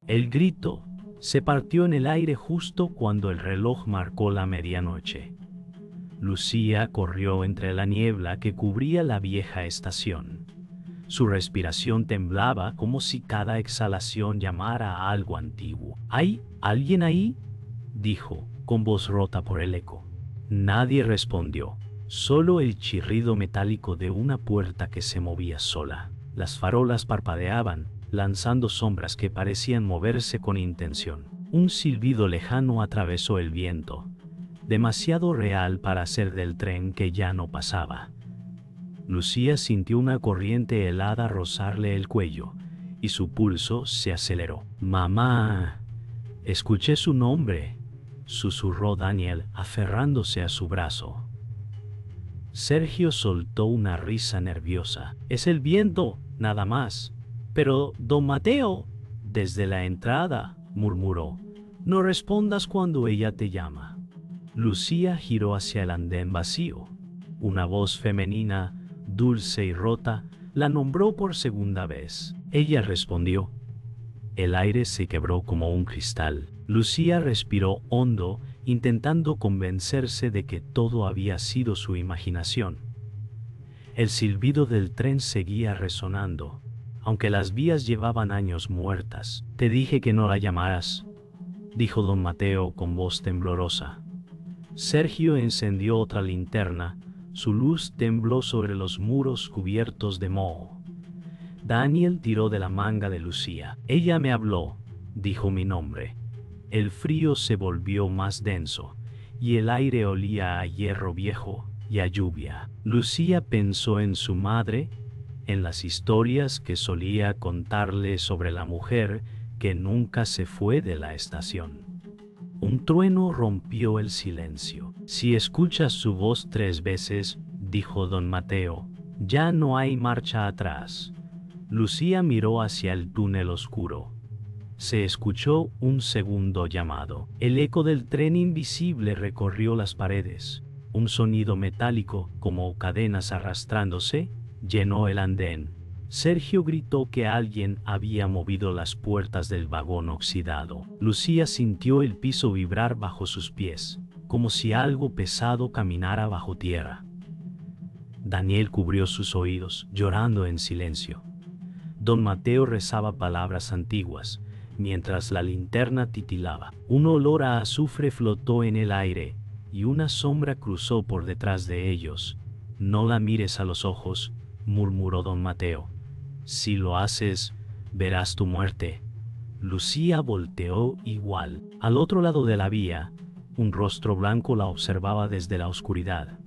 El grito se partió en el aire justo cuando el reloj marcó la medianoche. Lucía corrió entre la niebla que cubría la vieja estación. Su respiración temblaba como si cada exhalación llamara a algo antiguo. ¿Hay alguien ahí?, dijo, con voz rota por el eco. Nadie respondió, solo el chirrido metálico de una puerta que se movía sola. Las farolas parpadeaban, lanzando sombras que parecían moverse con intención. Un silbido lejano atravesó el viento, demasiado real para ser del tren que ya no pasaba. Lucía sintió una corriente helada rozarle el cuello, y su pulso se aceleró. «Mamá, escuché su nombre», susurró Daniel, aferrándose a su brazo. Sergio soltó una risa nerviosa. «Es el viento, nada más». «Pero, don Mateo», desde la entrada, murmuró, «no respondas cuando ella te llama». Lucía giró hacia el andén vacío. Una voz femenina, dulce y rota, la nombró por segunda vez. Ella respondió. El aire se quebró como un cristal. Lucía respiró hondo, intentando convencerse de que todo había sido su imaginación. El silbido del tren seguía resonando, aunque las vías llevaban años muertas. «Te dije que no la llamaras», dijo don Mateo con voz temblorosa. Sergio encendió otra linterna. Su luz tembló sobre los muros cubiertos de moho. Daniel tiró de la manga de Lucía. «Ella me habló», dijo mi nombre. El frío se volvió más denso, y el aire olía a hierro viejo y a lluvia. Lucía pensó en su madre, en las historias que solía contarle sobre la mujer que nunca se fue de la estación. Un trueno rompió el silencio. «Si escuchas su voz 3 veces», dijo don Mateo, «ya no hay marcha atrás». Lucía miró hacia el túnel oscuro. Se escuchó un segundo llamado. El eco del tren invisible recorrió las paredes. Un sonido metálico, como cadenas arrastrándose, llenó el andén. Sergio gritó que alguien había movido las puertas del vagón oxidado. Lucía sintió el piso vibrar bajo sus pies, como si algo pesado caminara bajo tierra. Daniel cubrió sus oídos, llorando en silencio. Don Mateo rezaba palabras antiguas, mientras la linterna titilaba. Un olor a azufre flotó en el aire, y una sombra cruzó por detrás de ellos. «No la mires a los ojos», murmuró don Mateo. «Si lo haces, verás tu muerte». Lucía volteó igual. Al otro lado de la vía, un rostro blanco la observaba desde la oscuridad.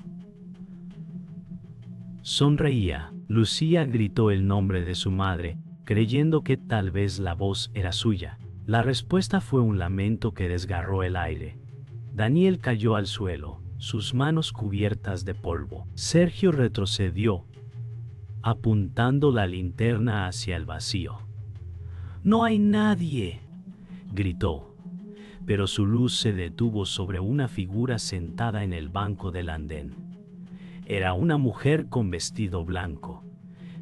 Sonreía. Lucía gritó el nombre de su madre, creyendo que tal vez la voz era suya. La respuesta fue un lamento que desgarró el aire. Daniel cayó al suelo, sus manos cubiertas de polvo. Sergio retrocedió, apuntando la linterna hacia el vacío. «No hay nadie», gritó, pero su luz se detuvo sobre una figura sentada en el banco del andén. Era una mujer con vestido blanco,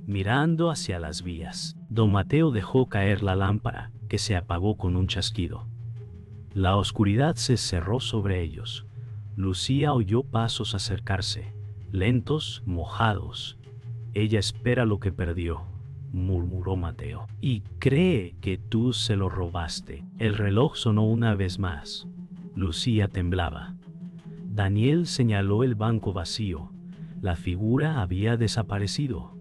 mirando hacia las vías. Don Mateo dejó caer la lámpara, que se apagó con un chasquido. La oscuridad se cerró sobre ellos. Lucía oyó pasos acercarse, lentos, mojados. «Ella espera lo que perdió», murmuró Mateo. «Y cree que tú se lo robaste». El reloj sonó una vez más. Lucía temblaba. Daniel señaló el banco vacío. La figura había desaparecido.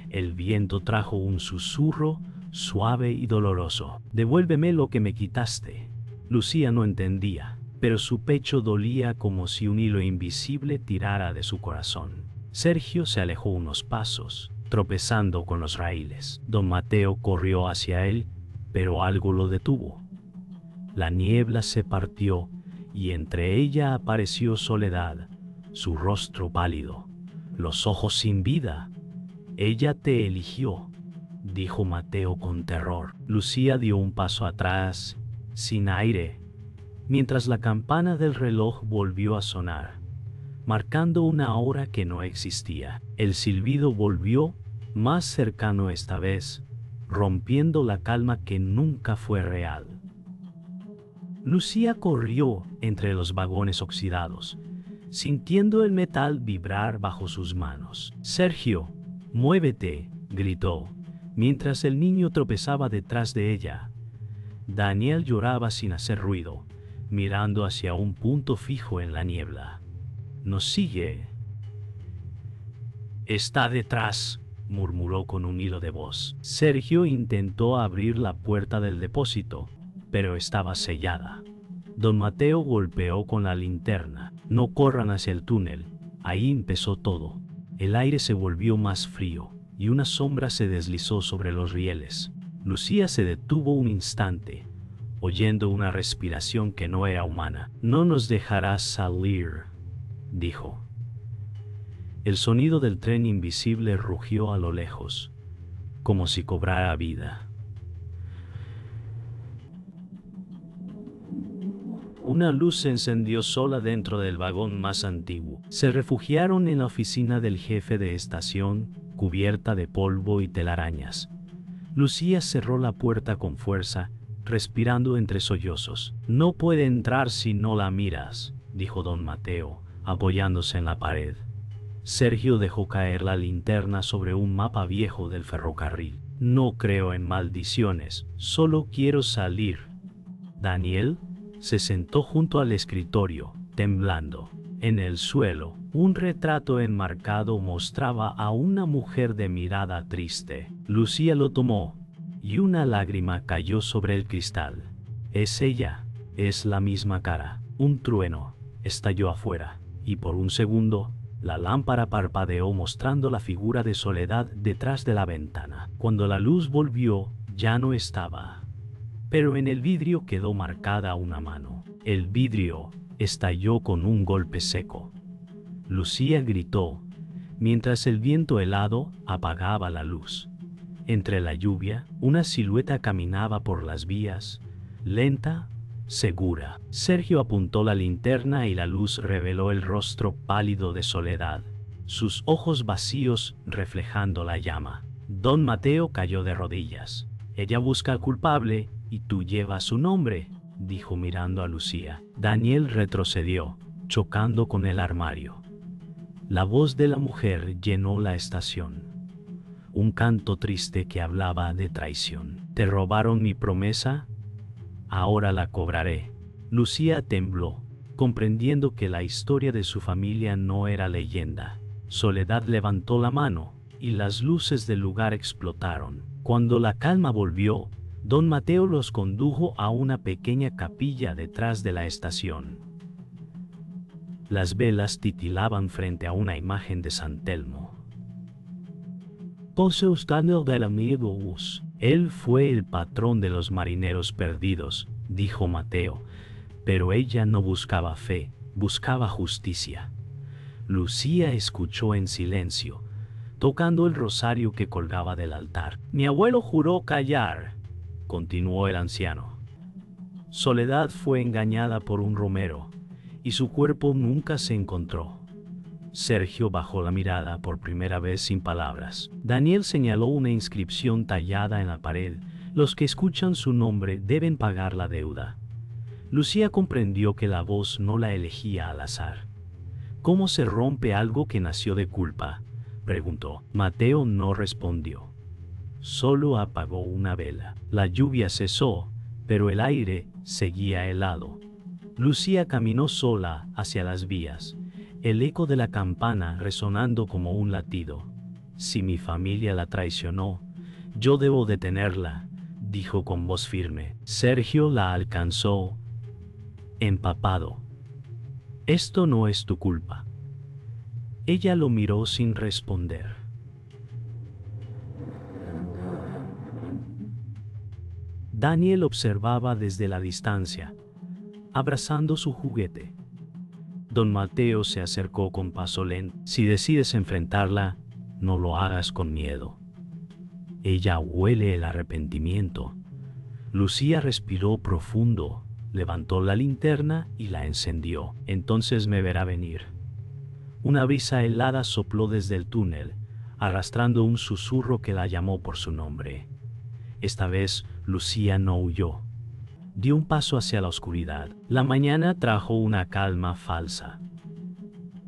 El viento trajo un susurro suave y doloroso. «Devuélveme lo que me quitaste». Lucía no entendía, pero su pecho dolía como si un hilo invisible tirara de su corazón. Sergio se alejó unos pasos, tropezando con los raíles. Don Mateo corrió hacia él, pero algo lo detuvo. La niebla se partió y entre ella apareció Soledad, su rostro pálido, los ojos sin vida. «Ella te eligió», dijo Mateo con terror. Lucía dio un paso atrás, sin aire, mientras la campana del reloj volvió a sonar, marcando una hora que no existía. El silbido volvió, más cercano esta vez, rompiendo la calma que nunca fue real. Lucía corrió entre los vagones oxidados, sintiendo el metal vibrar bajo sus manos. «Sergio, muévete», gritó, mientras el niño tropezaba detrás de ella. Daniel lloraba sin hacer ruido, mirando hacia un punto fijo en la niebla. «Nos sigue». «Está detrás», murmuró con un hilo de voz. Sergio intentó abrir la puerta del depósito, pero estaba sellada. Don Mateo golpeó con la linterna. «No corran hacia el túnel». Ahí empezó todo. El aire se volvió más frío y una sombra se deslizó sobre los rieles. Lucía se detuvo un instante, oyendo una respiración que no era humana. «No nos dejarás salir», dijo. El sonido del tren invisible rugió a lo lejos, como si cobrara vida. Una luz se encendió sola dentro del vagón más antiguo. Se refugiaron en la oficina del jefe de estación, cubierta de polvo y telarañas. Lucía cerró la puerta con fuerza, respirando entre sollozos. «No puede entrar si no la miras», dijo don Mateo, apoyándose en la pared. Sergio dejó caer la linterna sobre un mapa viejo del ferrocarril. «No creo en maldiciones, solo quiero salir». Daniel se sentó junto al escritorio, temblando. En el suelo, un retrato enmarcado mostraba a una mujer de mirada triste. Lucía lo tomó, y una lágrima cayó sobre el cristal. «Es ella, es la misma cara». Un trueno estalló afuera, y por un segundo, la lámpara parpadeó mostrando la figura de Soledad detrás de la ventana. Cuando la luz volvió, ya no estaba. Pero en el vidrio quedó marcada una mano. El vidrio estalló con un golpe seco. Lucía gritó, mientras el viento helado apagaba la luz. Entre la lluvia, una silueta caminaba por las vías, lenta, segura. Sergio apuntó la linterna y la luz reveló el rostro pálido de Soledad, sus ojos vacíos reflejando la llama. Don Mateo cayó de rodillas. «Ella busca al culpable y tú llevas su nombre», dijo mirando a Lucía. Daniel retrocedió, chocando con el armario. La voz de la mujer llenó la estación. Un canto triste que hablaba de traición. «Te robaron mi promesa, ahora la cobraré». Lucía tembló, comprendiendo que la historia de su familia no era leyenda. Soledad levantó la mano, y las luces del lugar explotaron. Cuando la calma volvió, don Mateo los condujo a una pequeña capilla detrás de la estación. Las velas titilaban frente a una imagen de San Telmo. «Pose usted del amigo Gus. Él fue el patrón de los marineros perdidos», dijo Mateo, pero ella no buscaba fe, buscaba justicia. Lucía escuchó en silencio, tocando el rosario que colgaba del altar. «Mi abuelo juró callar», continuó el anciano. «Soledad fue engañada por un romero, y su cuerpo nunca se encontró». Sergio bajó la mirada por primera vez sin palabras. Daniel señaló una inscripción tallada en la pared: «Los que escuchan su nombre deben pagar la deuda». Lucía comprendió que la voz no la elegía al azar. «¿Cómo se rompe algo que nació de culpa?», preguntó. Mateo no respondió. Solo apagó una vela. La lluvia cesó, pero el aire seguía helado. Lucía caminó sola hacia las vías, el eco de la campana resonando como un latido. «Si mi familia la traicionó, yo debo detenerla», dijo con voz firme. Sergio la alcanzó, empapado. «Esto no es tu culpa». Ella lo miró sin responder. Daniel observaba desde la distancia, abrazando su juguete. Don Mateo se acercó con paso lento. «Si decides enfrentarla, no lo hagas con miedo. Ella huele el arrepentimiento». Lucía respiró profundo, levantó la linterna y la encendió. «Entonces me verá venir». Una brisa helada sopló desde el túnel, arrastrando un susurro que la llamó por su nombre. Esta vez Lucía no huyó. Dio un paso hacia la oscuridad. La mañana trajo una calma falsa.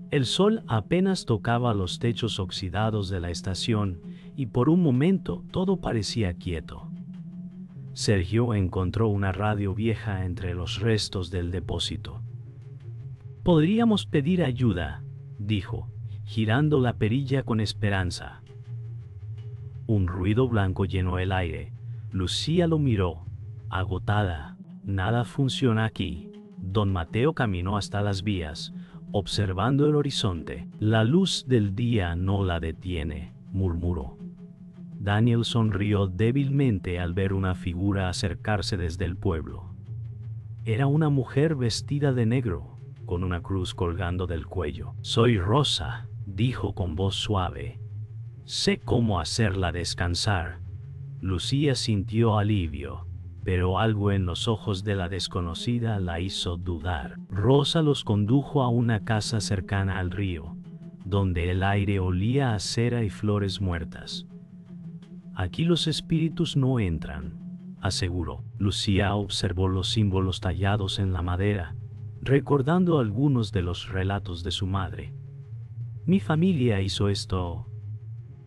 El sol apenas tocaba los techos oxidados de la estación y por un momento todo parecía quieto. Sergio encontró una radio vieja entre los restos del depósito. «Podríamos pedir ayuda», dijo, girando la perilla con esperanza. Un ruido blanco llenó el aire. Lucía lo miró, agotada. «Nada funciona aquí». Don Mateo caminó hasta las vías, observando el horizonte. «La luz del día no la detiene», murmuró. Daniel sonrió débilmente al ver una figura acercarse desde el pueblo. Era una mujer vestida de negro, con una cruz colgando del cuello. «Soy Rosa», dijo con voz suave. «Sé cómo hacerla descansar». Lucía sintió alivio, pero algo en los ojos de la desconocida la hizo dudar. Rosa los condujo a una casa cercana al río, donde el aire olía a cera y flores muertas. «Aquí los espíritus no entran», aseguró. Lucía observó los símbolos tallados en la madera, recordando algunos de los relatos de su madre. «Mi familia hizo esto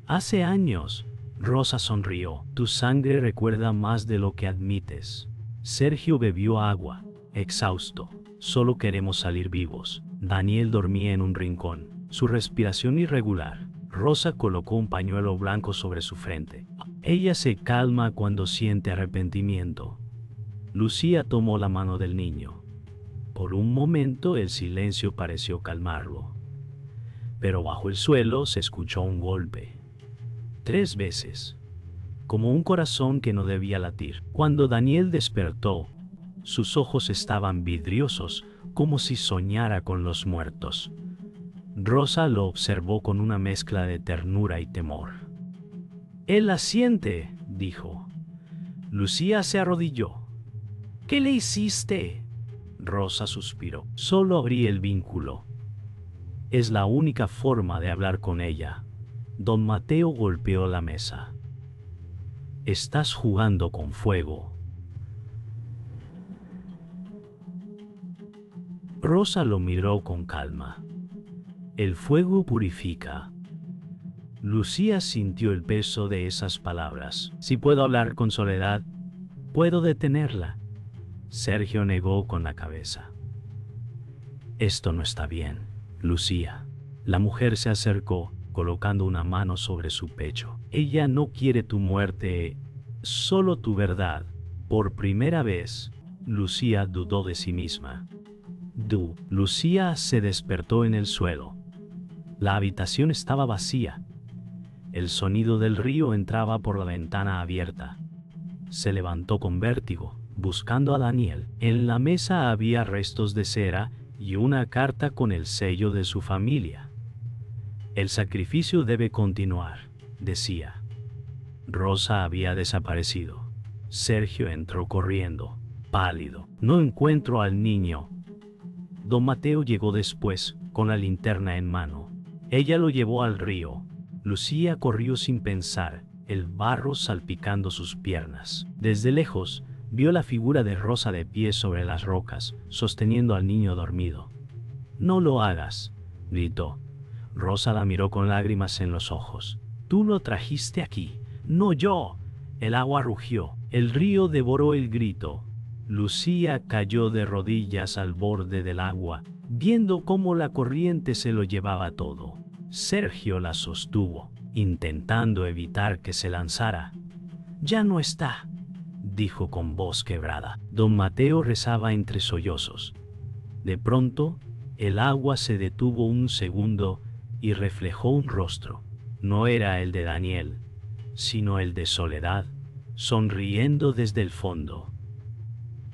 hace años». Rosa sonrió. «Tu sangre recuerda más de lo que admites». Sergio bebió agua, exhausto. «Solo queremos salir vivos». Daniel dormía en un rincón, su respiración irregular. Rosa colocó un pañuelo blanco sobre su frente. Ella se calma cuando siente arrepentimiento. Lucía tomó la mano del niño. Por un momento el silencio pareció calmarlo. Pero bajo el suelo se escuchó un golpe. 3 veces, como un corazón que no debía latir. Cuando Daniel despertó, sus ojos estaban vidriosos, como si soñara con los muertos. Rosa lo observó con una mezcla de ternura y temor. «Él la siente», dijo. Lucía se arrodilló. «¿Qué le hiciste?». Rosa suspiró. «Solo abrí el vínculo. Es la única forma de hablar con ella». Don Mateo golpeó la mesa. «Estás jugando con fuego». Rosa lo miró con calma. «El fuego purifica». Lucía sintió el peso de esas palabras. «Si puedo hablar con Soledad, puedo detenerla». Sergio negó con la cabeza. «Esto no está bien, Lucía». La mujer se acercó, colocando una mano sobre su pecho. «Ella no quiere tu muerte, solo tu verdad». Por primera vez, Lucía dudó de sí misma. Lucía se despertó en el suelo. La habitación estaba vacía. El sonido del río entraba por la ventana abierta. Se levantó con vértigo, buscando a Daniel. En la mesa había restos de cera y una carta con el sello de su familia. «El sacrificio debe continuar», decía. Rosa había desaparecido. Sergio entró corriendo, pálido. «No encuentro al niño». Don Mateo llegó después, con la linterna en mano. Ella lo llevó al río. Lucía corrió sin pensar, el barro salpicando sus piernas. Desde lejos, vio la figura de Rosa de pie sobre las rocas, sosteniendo al niño dormido. «No lo hagas», gritó. Rosa la miró con lágrimas en los ojos. «Tú lo trajiste aquí, no yo». El agua rugió. El río devoró el grito. Lucía cayó de rodillas al borde del agua, viendo cómo la corriente se lo llevaba todo. Sergio la sostuvo, intentando evitar que se lanzara. «Ya no está», dijo con voz quebrada. Don Mateo rezaba entre sollozos. De pronto, el agua se detuvo un segundo y reflejó un rostro. No era el de Daniel, sino el de Soledad, sonriendo desde el fondo.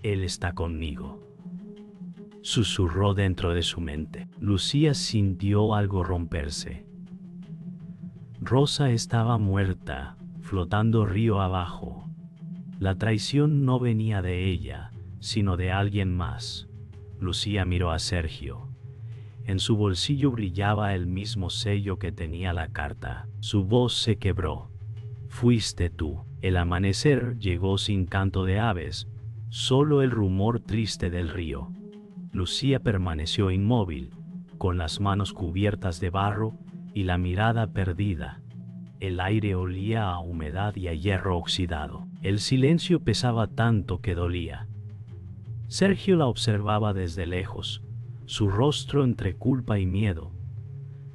«Él está conmigo», susurró dentro de su mente. Lucía sintió algo romperse. Rosa estaba muerta, flotando río abajo. La traición no venía de ella, sino de alguien más. Lucía miró a Sergio. En su bolsillo brillaba el mismo sello que tenía la carta. Su voz se quebró. Fuiste tú. El amanecer llegó sin canto de aves, solo el rumor triste del río. Lucía permaneció inmóvil, con las manos cubiertas de barro y la mirada perdida. El aire olía a humedad y a hierro oxidado. El silencio pesaba tanto que dolía. Sergio la observaba desde lejos, su rostro entre culpa y miedo.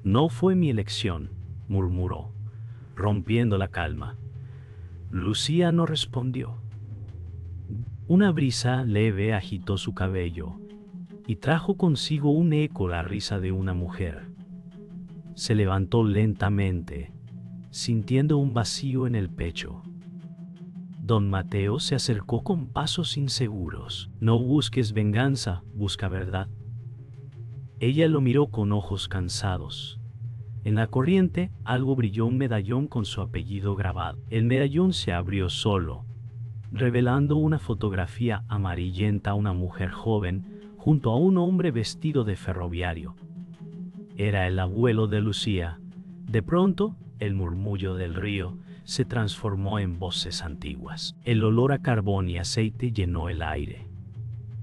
No fue mi elección, murmuró, rompiendo la calma. Lucía no respondió. Una brisa leve agitó su cabello y trajo consigo un eco la risa de una mujer. Se levantó lentamente, sintiendo un vacío en el pecho. Don Mateo se acercó con pasos inseguros. No busques venganza, busca verdad. Ella lo miró con ojos cansados. En la corriente algo brilló, un medallón con su apellido grabado. El medallón se abrió solo, revelando una fotografía amarillenta a una mujer joven junto a un hombre vestido de ferroviario. Era el abuelo de Lucía. De pronto, el murmullo del río se transformó en voces antiguas. El olor a carbón y aceite llenó el aire.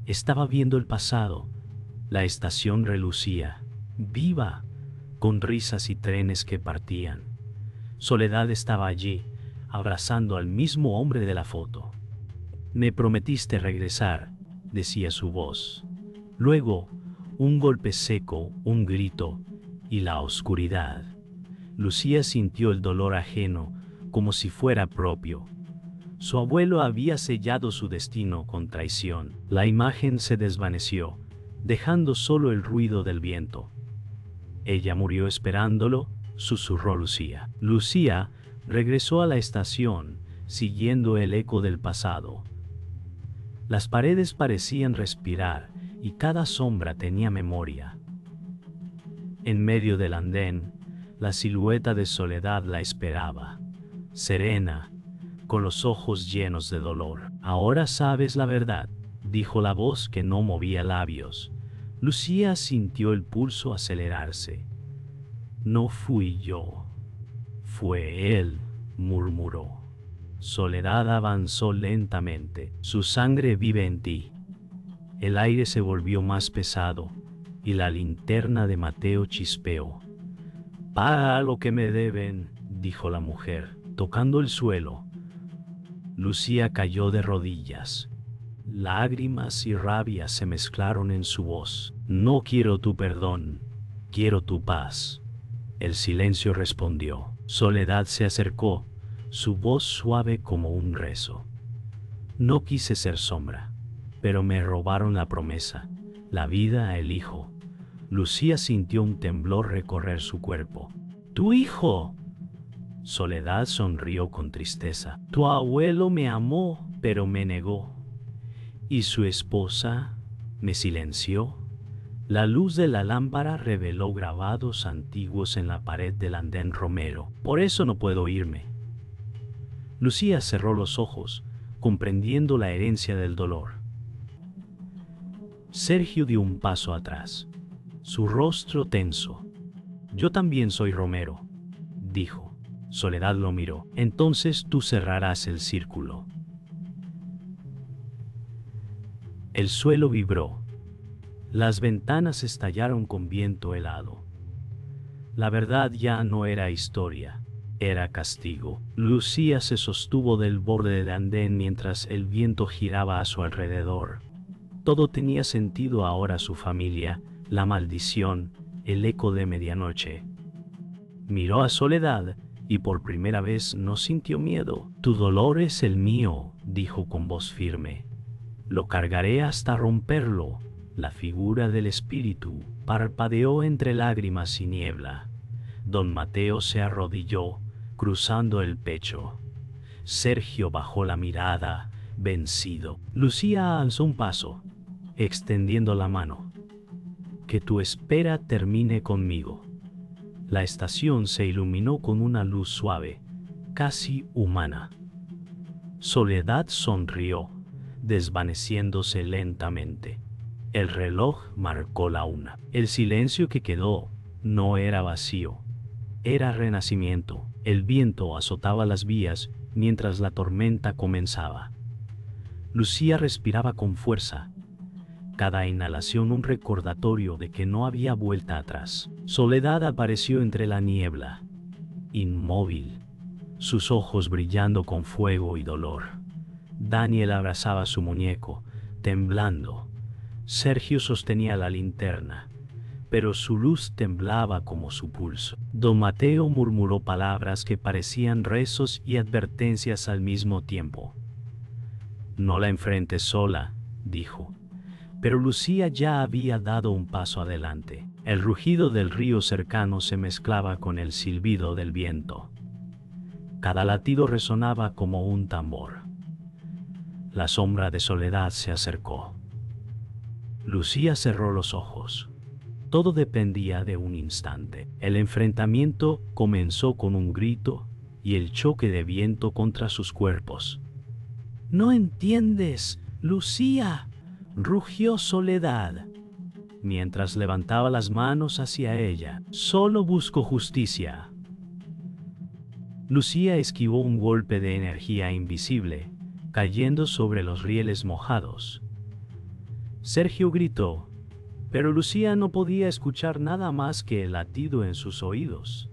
Estaba viendo el pasado. La estación relucía, viva, con risas y trenes que partían. Soledad estaba allí, abrazando al mismo hombre de la foto. Me prometiste regresar, decía su voz. Luego, un golpe seco, un grito y la oscuridad. Lucía sintió el dolor ajeno como si fuera propio. Su abuelo había sellado su destino con traición. La imagen se desvaneció, dejando solo el ruido del viento. Ella murió esperándolo, susurró Lucía. Lucía regresó a la estación, siguiendo el eco del pasado. Las paredes parecían respirar y cada sombra tenía memoria. En medio del andén, la silueta de Soledad la esperaba, serena, con los ojos llenos de dolor. Ahora sabes la verdad, dijo la voz que no movía labios. Lucía sintió el pulso acelerarse. No fui yo, fue él, murmuró. Soledad avanzó lentamente. Su sangre vive en ti. El aire se volvió más pesado y la linterna de Mateo chispeó. Paga lo que me deben, dijo la mujer, tocando el suelo. Lucía cayó de rodillas. Lágrimas y rabia se mezclaron en su voz. No quiero tu perdón, quiero tu paz. El silencio respondió. Soledad se acercó, su voz suave como un rezo. No quise ser sombra, pero me robaron la promesa, la vida, el hijo. Lucía sintió un temblor recorrer su cuerpo. ¡Tu hijo! Soledad sonrió con tristeza. Tu abuelo me amó, pero me negó. ¿Y su esposa me silenció? La luz de la lámpara reveló grabados antiguos en la pared del andén Romero. Por eso no puedo irme. Lucía cerró los ojos, comprendiendo la herencia del dolor. Sergio dio un paso atrás, su rostro tenso. Yo también soy Romero, dijo. Soledad lo miró. Entonces tú cerrarás el círculo. El suelo vibró. Las ventanas estallaron con viento helado. La verdad ya no era historia, era castigo. Lucía se sostuvo del borde del andén mientras el viento giraba a su alrededor. Todo tenía sentido ahora: su familia, la maldición, el eco de medianoche. Miró a Soledad y por primera vez no sintió miedo. Tu dolor es el mío, dijo con voz firme. Lo cargaré hasta romperlo. La figura del espíritu parpadeó entre lágrimas y niebla. Don Mateo se arrodilló, cruzando el pecho. Sergio bajó la mirada, vencido. Lucía alzó un paso, extendiendo la mano. Que tu espera termine conmigo. La estación se iluminó con una luz suave, casi humana. Soledad sonrió, desvaneciéndose lentamente. El reloj marcó la 1. El silencio que quedó no era vacío, era renacimiento. El viento azotaba las vías mientras la tormenta comenzaba. Lucía respiraba con fuerza, cada inhalación un recordatorio de que no había vuelta atrás. Soledad apareció entre la niebla, inmóvil, sus ojos brillando con fuego y dolor. Daniel abrazaba a su muñeco, temblando. Sergio sostenía la linterna, pero su luz temblaba como su pulso. Don Mateo murmuró palabras que parecían rezos y advertencias al mismo tiempo. «No la enfrentes sola», dijo. Pero Lucía ya había dado un paso adelante. El rugido del río cercano se mezclaba con el silbido del viento. Cada latido resonaba como un tambor. La sombra de Soledad se acercó. Lucía cerró los ojos. Todo dependía de un instante. El enfrentamiento comenzó con un grito y el choque de viento contra sus cuerpos. «¿No entiendes, Lucía?», rugió Soledad, mientras levantaba las manos hacia ella. «Solo busco justicia». Lucía esquivó un golpe de energía invisible, cayendo sobre los rieles mojados. Sergio gritó, pero Lucía no podía escuchar nada más que el latido en sus oídos.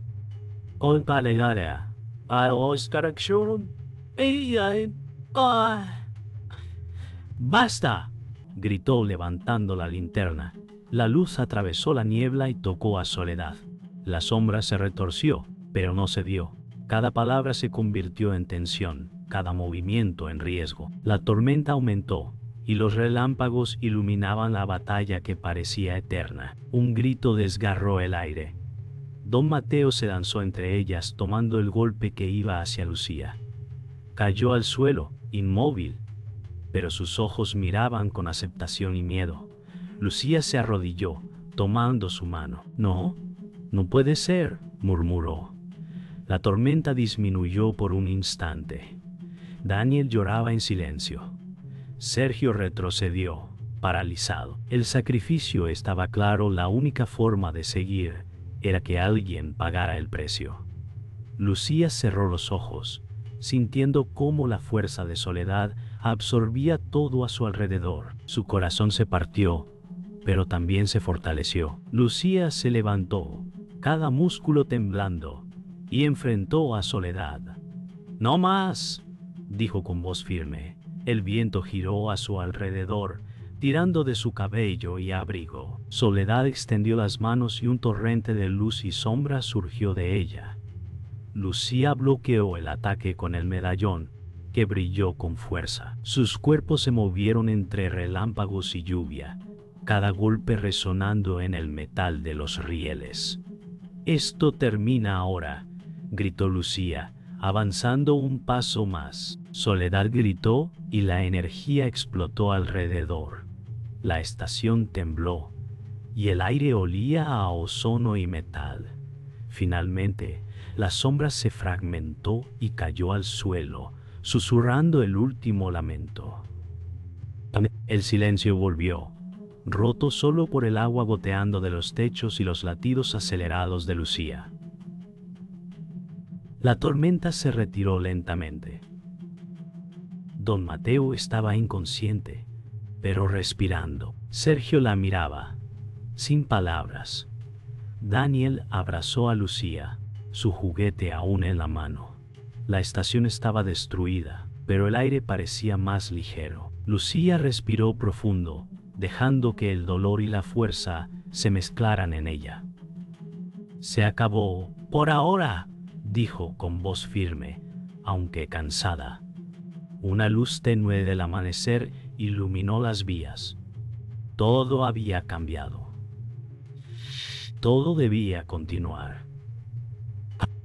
«¡Basta!», gritó levantando la linterna. La luz atravesó la niebla y tocó a Soledad. La sombra se retorció, pero no cedió. Cada palabra se convirtió en tensión, cada movimiento en riesgo. La tormenta aumentó, y los relámpagos iluminaban la batalla que parecía eterna. Un grito desgarró el aire. Don Mateo se lanzó entre ellas, tomando el golpe que iba hacia Lucía. Cayó al suelo, inmóvil, pero sus ojos miraban con aceptación y miedo. Lucía se arrodilló, tomando su mano. «No, no puede ser», murmuró. La tormenta disminuyó por un instante. Daniel lloraba en silencio. Sergio retrocedió, paralizado. El sacrificio estaba claro, la única forma de seguir era que alguien pagara el precio. Lucía cerró los ojos, sintiendo cómo la fuerza de Soledad absorbía todo a su alrededor. Su corazón se partió, pero también se fortaleció. Lucía se levantó, cada músculo temblando, y enfrentó a Soledad. «No más», dijo con voz firme. El viento giró a su alrededor, tirando de su cabello y abrigo. Soledad extendió las manos y un torrente de luz y sombra surgió de ella. Lucía bloqueó el ataque con el medallón, que brilló con fuerza. Sus cuerpos se movieron entre relámpagos y lluvia, cada golpe resonando en el metal de los rieles. «Esto termina ahora», gritó Lucía, avanzando un paso más. Soledad gritó y la energía explotó alrededor. La estación tembló y el aire olía a ozono y metal. Finalmente, la sombra se fragmentó y cayó al suelo, susurrando el último lamento. El silencio volvió, roto solo por el agua goteando de los techos y los latidos acelerados de Lucía. La tormenta se retiró lentamente. Don Mateo estaba inconsciente, pero respirando. Sergio la miraba, sin palabras. Daniel abrazó a Lucía, su juguete aún en la mano. La estación estaba destruida, pero el aire parecía más ligero. Lucía respiró profundo, dejando que el dolor y la fuerza se mezclaran en ella. «Se acabó, por ahora», dijo con voz firme, aunque cansada. Una luz tenue del amanecer iluminó las vías. Todo había cambiado. Todo debía continuar.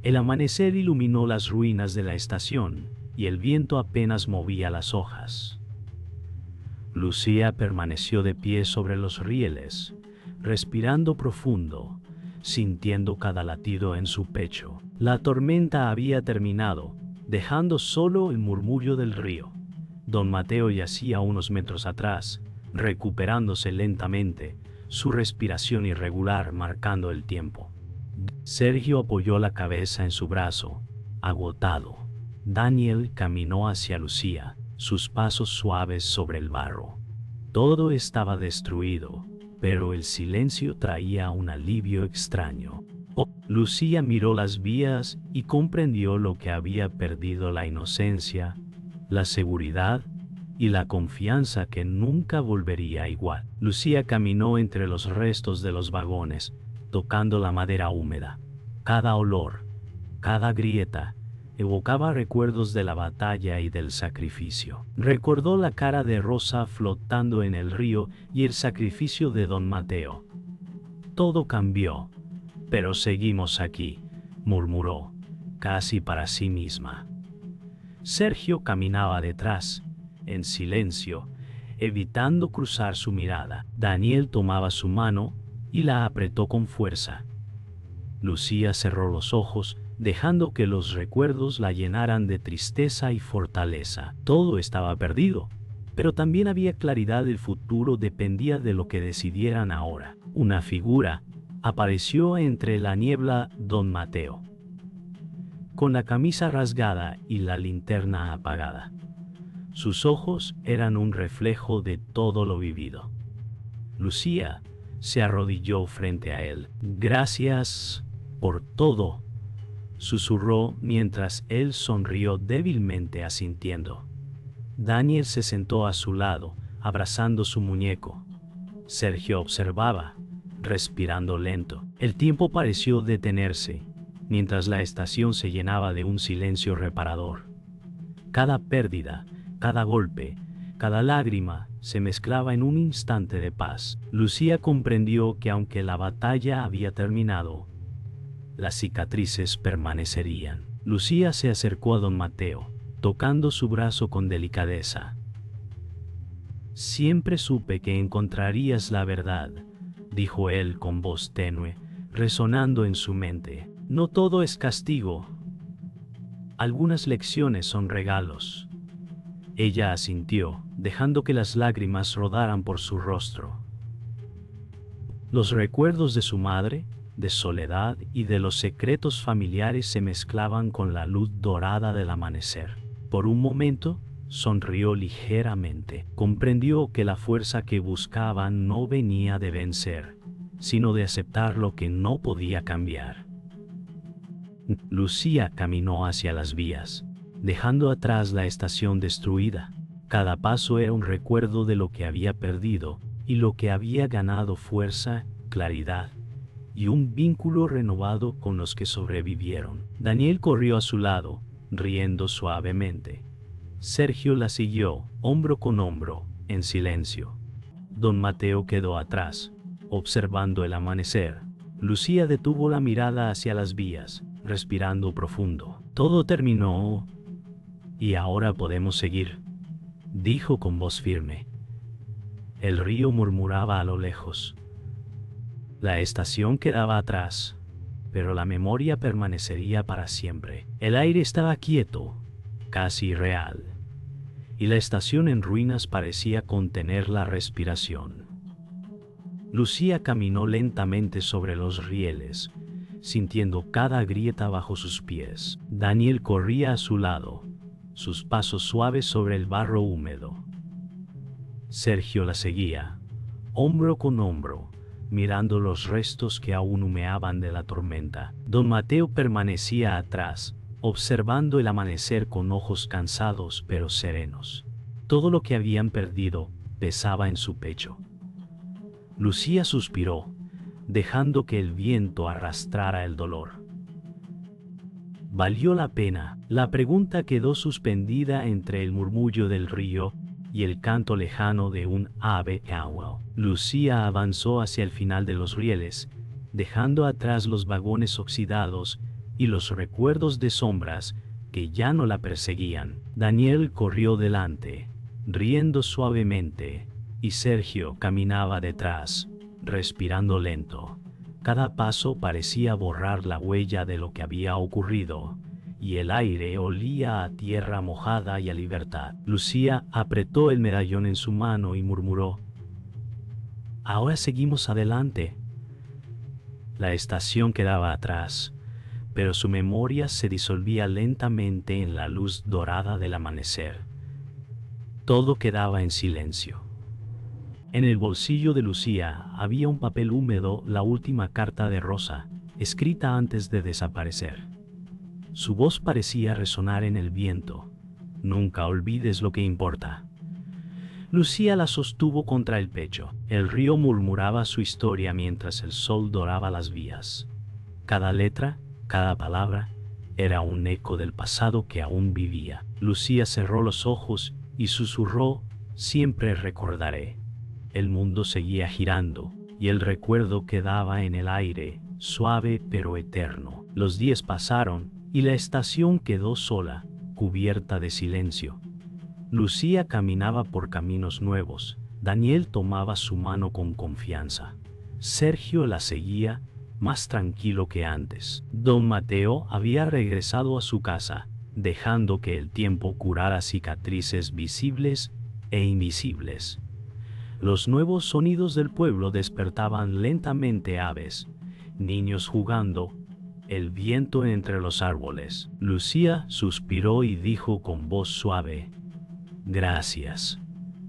El amanecer iluminó las ruinas de la estación y el viento apenas movía las hojas. Lucía permaneció de pie sobre los rieles, respirando profundo, sintiendo cada latido en su pecho. La tormenta había terminado, dejando solo el murmullo del río. Don Mateo yacía unos metros atrás, recuperándose lentamente, su respiración irregular marcando el tiempo. Sergio apoyó la cabeza en su brazo, Agotado, Daniel caminó hacia Lucía, sus pasos suaves sobre el barro. Todo estaba destruido, pero el silencio traía un alivio extraño. Lucía miró las vías y comprendió lo que había perdido: la inocencia, la seguridad y la confianza que nunca volvería igual. Lucía caminó entre los restos de los vagones, tocando la madera húmeda. Cada olor, cada grieta, evocaba recuerdos de la batalla y del sacrificio. Recordó la cara de Rosa flotando en el río y el sacrificio de don Mateo. Todo cambió, pero seguimos aquí, murmuró, casi para sí misma. Sergio caminaba detrás, en silencio, evitando cruzar su mirada. Daniel tomaba su mano y la apretó con fuerza. Lucía cerró los ojos, dejando que los recuerdos la llenaran de tristeza y fortaleza. Todo estaba perdido, pero también había claridad. El futuro dependía de lo que decidieran ahora. Una figura apareció entre la niebla: don Mateo, con la camisa rasgada y la linterna apagada. Sus ojos eran un reflejo de todo lo vivido. Lucía se arrodilló frente a él. «Gracias por todo», susurró mientras él sonrió débilmente asintiendo. Daniel se sentó a su lado, abrazando su muñeco. Sergio observaba, respirando lento. El tiempo pareció detenerse, mientras la estación se llenaba de un silencio reparador. Cada pérdida, cada golpe, cada lágrima se mezclaba en un instante de paz. Lucía comprendió que aunque la batalla había terminado, las cicatrices permanecerían. Lucía se acercó a don Mateo, tocando su brazo con delicadeza. «Siempre supe que encontrarías la verdad», dijo él con voz tenue, resonando en su mente. «No todo es castigo. Algunas lecciones son regalos». Ella asintió, dejando que las lágrimas rodaran por su rostro. Los recuerdos de su madre, de Soledad y de los secretos familiares se mezclaban con la luz dorada del amanecer. Por un momento, sonrió ligeramente. Comprendió que la fuerza que buscaban no venía de vencer, sino de aceptar lo que no podía cambiar. Lucía caminó hacia las vías, dejando atrás la estación destruida. Cada paso era un recuerdo de lo que había perdido y lo que había ganado: fuerza, claridad y un vínculo renovado con los que sobrevivieron. Daniel corrió a su lado, riendo suavemente. Sergio la siguió, hombro con hombro, en silencio. Don Mateo quedó atrás, observando el amanecer. Lucía detuvo la mirada hacia las vías, respirando profundo. «Todo terminó y ahora podemos seguir», dijo con voz firme. El río murmuraba a lo lejos. La estación quedaba atrás, pero la memoria permanecería para siempre. El aire estaba quieto, casi irreal, y la estación en ruinas parecía contener la respiración. Lucía caminó lentamente sobre los rieles, sintiendo cada grieta bajo sus pies. Daniel corría a su lado, sus pasos suaves sobre el barro húmedo. Sergio la seguía, hombro con hombro, mirando los restos que aún humeaban de la tormenta. Don Mateo permanecía atrás, observando el amanecer con ojos cansados pero serenos. Todo lo que habían perdido pesaba en su pecho. Lucía suspiró, dejando que el viento arrastrara el dolor. ¿Valió la pena? La pregunta quedó suspendida entre el murmullo del río y el canto lejano de un ave owl. Lucía avanzó hacia el final de los rieles, dejando atrás los vagones oxidados y los recuerdos de sombras que ya no la perseguían. Daniel corrió delante, riendo suavemente, y Sergio caminaba detrás, respirando lento. Cada paso parecía borrar la huella de lo que había ocurrido, y el aire olía a tierra mojada y a libertad. Lucía apretó el medallón en su mano y murmuró: «Ahora seguimos adelante». La estación quedaba atrás, pero su memoria se disolvía lentamente en la luz dorada del amanecer. Todo quedaba en silencio. En el bolsillo de Lucía había un papel húmedo, la última carta de Rosa, escrita antes de desaparecer. Su voz parecía resonar en el viento. Nunca olvides lo que importa. Lucía la sostuvo contra el pecho. El río murmuraba su historia mientras el sol doraba las vías. Cada letra, cada palabra, era un eco del pasado que aún vivía. Lucía cerró los ojos y susurró: siempre recordaré. El mundo seguía girando, y el recuerdo quedaba en el aire, suave pero eterno. Los días pasaron, y la estación quedó sola, cubierta de silencio. Lucía caminaba por caminos nuevos. Daniel tomaba su mano con confianza. Sergio la seguía, más tranquilo que antes. Don Mateo había regresado a su casa, dejando que el tiempo curara cicatrices visibles e invisibles. Los nuevos sonidos del pueblo despertaban lentamente aves, niños jugando, el viento entre los árboles. Lucía suspiró y dijo con voz suave: gracias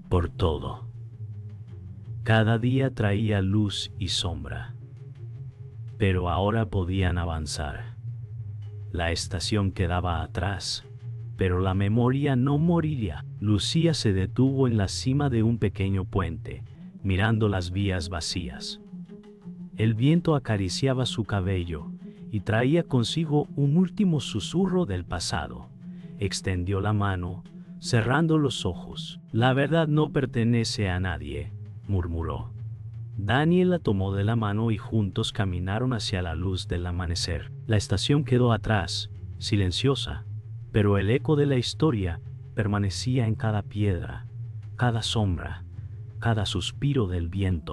por todo. Cada día traía luz y sombra, pero ahora podían avanzar. La estación quedaba atrás, pero la memoria no moriría. Lucía se detuvo en la cima de un pequeño puente, mirando las vías vacías. El viento acariciaba su cabello y traía consigo un último susurro del pasado. Extendió la mano, cerrando los ojos. La verdad no pertenece a nadie, murmuró. Daniel la tomó de la mano y juntos caminaron hacia la luz del amanecer. La estación quedó atrás, silenciosa, pero el eco de la historia permanecía en cada piedra, cada sombra, cada suspiro del viento.